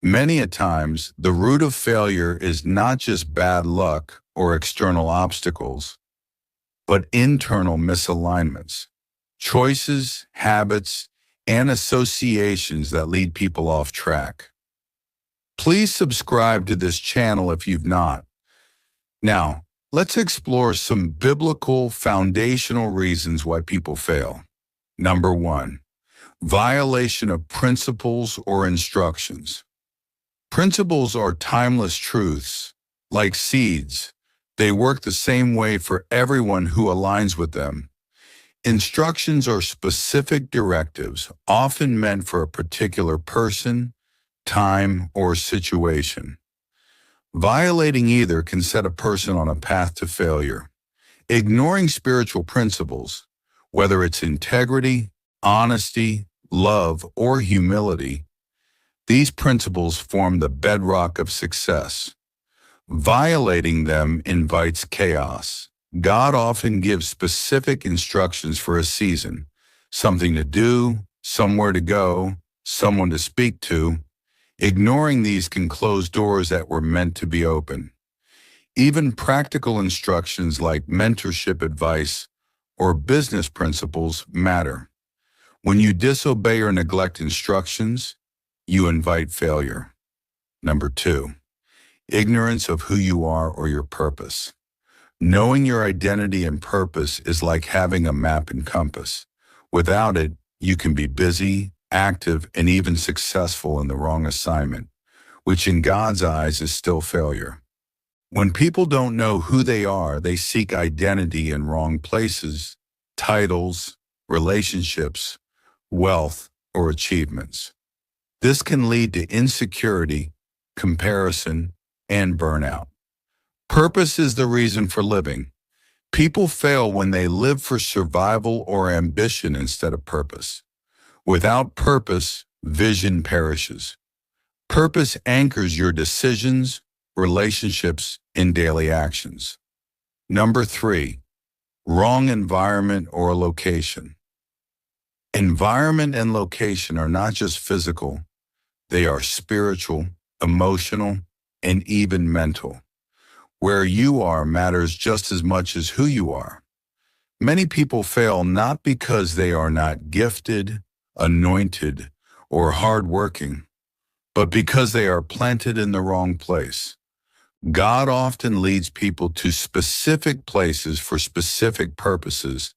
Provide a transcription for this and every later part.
Many a times, the root of failure is not just bad luck or external obstacles, but internal misalignments, choices, habits, and associations that lead people off track. Please subscribe to this channel if you've not. Now, let's explore some biblical foundational reasons why people fail. Number one, violation of principles or instructions. Principles are timeless truths, like seeds. They work the same way for everyone who aligns with them. Instructions are specific directives, often meant for a particular person, time, or situation. Violating either can set a person on a path to failure. Ignoring spiritual principles, whether it's integrity, honesty, love, or humility, these principles form the bedrock of success. Violating them invites chaos. God often gives specific instructions for a season, something to do, somewhere to go, someone to speak to. Ignoring these can close doors that were meant to be open. Even practical instructions like mentorship advice or business principles matter. When you disobey or neglect instructions, you invite failure. Number two, ignorance of who you are or your purpose. Knowing your identity and purpose is like having a map and compass. Without it, you can be busy, active, and even successful in the wrong assignment, which in God's eyes is still failure. When people don't know who they are, they seek identity in wrong places, titles, relationships, wealth, or achievements. This can lead to insecurity, comparison, and burnout. Purpose is the reason for living. People fail when they live for survival or ambition instead of purpose. Without purpose, vision perishes. Purpose anchors your decisions, relationships, and daily actions. Number three, wrong environment or location. Environment and location are not just physical, they are spiritual, emotional, and even mental. Where you are matters just as much as who you are. Many people fail not because they are not gifted, anointed, or hardworking, but because they are planted in the wrong place. God often leads people to specific places for specific purposes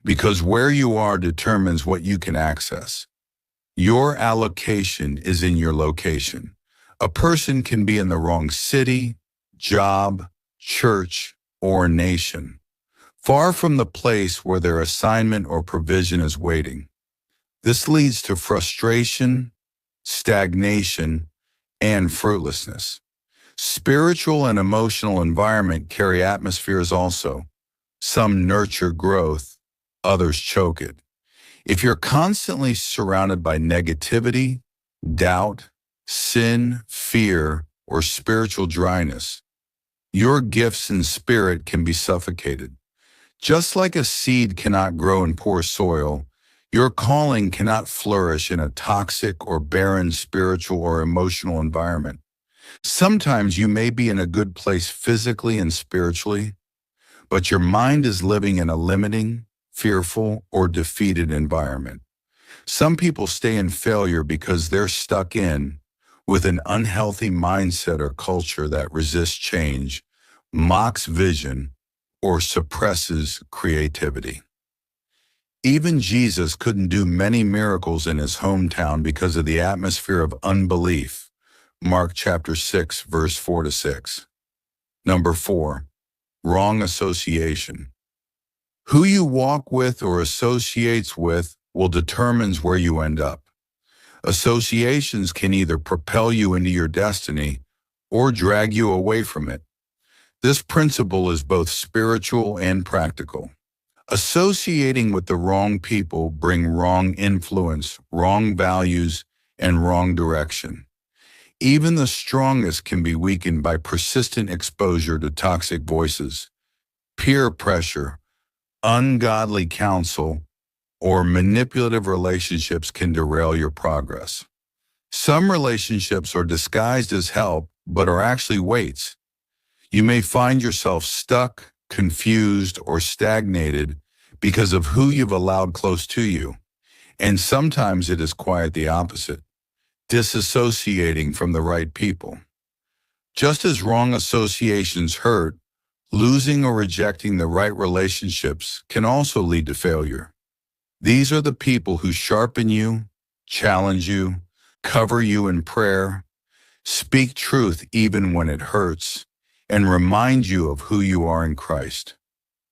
because where you are determines what you can access. Your allocation is in your location. A person can be in the wrong city, job, church, or nation, far from the place where their assignment or provision is waiting. This leads to frustration, stagnation, and fruitlessness. Spiritual and emotional environment carry atmospheres also. Some nurture growth, others choke it. If you're constantly surrounded by negativity, doubt, sin, fear, or spiritual dryness, your gifts and spirit can be suffocated. Just like a seed cannot grow in poor soil, your calling cannot flourish in a toxic or barren spiritual or emotional environment. Sometimes you may be in a good place physically and spiritually, but your mind is living in a limiting, fearful, or defeated environment. Some people stay in failure because they're stuck in with an unhealthy mindset or culture that resists change, mocks vision, or suppresses creativity. Even Jesus couldn't do many miracles in his hometown because of the atmosphere of unbelief. Mark chapter 6, verse 4-6. Number four, wrong association. Who you walk with or associates with will determine where you end up. Associations can either propel you into your destiny or drag you away from it. This principle is both spiritual and practical. Associating with the wrong people bring wrong influence, wrong values, and wrong direction. Even the strongest can be weakened by persistent exposure to toxic voices, peer pressure, ungodly counsel, or manipulative relationships can derail your progress. Some relationships are disguised as help, but are actually weights. You may find yourself stuck, confused, or stagnated because of who you've allowed close to you. And sometimes it is quite the opposite, disassociating from the right people. Just as wrong associations hurt, losing or rejecting the right relationships can also lead to failure. These are the people who sharpen you, challenge you, cover you in prayer, speak truth even when it hurts, and remind you of who you are in Christ.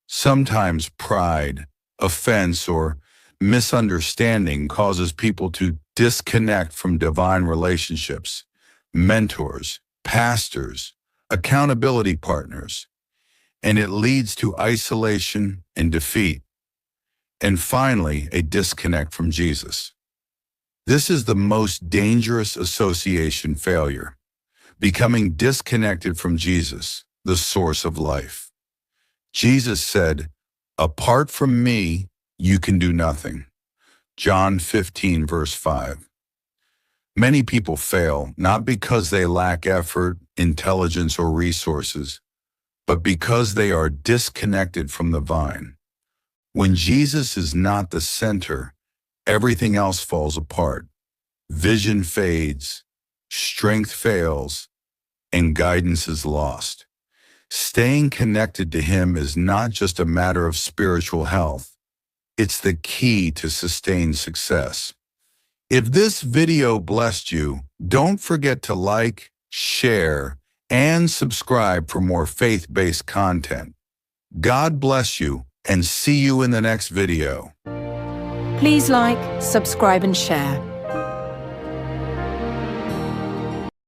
Sometimes pride, offense, or misunderstanding causes people to disconnect from divine relationships, mentors, pastors, accountability partners, and it leads to isolation and defeat. And finally, a disconnect from Jesus. This is the most dangerous association failure, becoming disconnected from Jesus, the source of life. Jesus said, "Apart from me, you can do nothing." John 15, verse 5. Many people fail not because they lack effort, intelligence, or resources, but because they are disconnected from the vine. When Jesus is not the center, everything else falls apart. Vision fades, strength fails, and guidance is lost. Staying connected to Him is not just a matter of spiritual health. It's the key to sustained success. If this video blessed you, don't forget to like, share, and subscribe for more faith-based content. God bless you, and see you in the next video. Please like, subscribe, and share.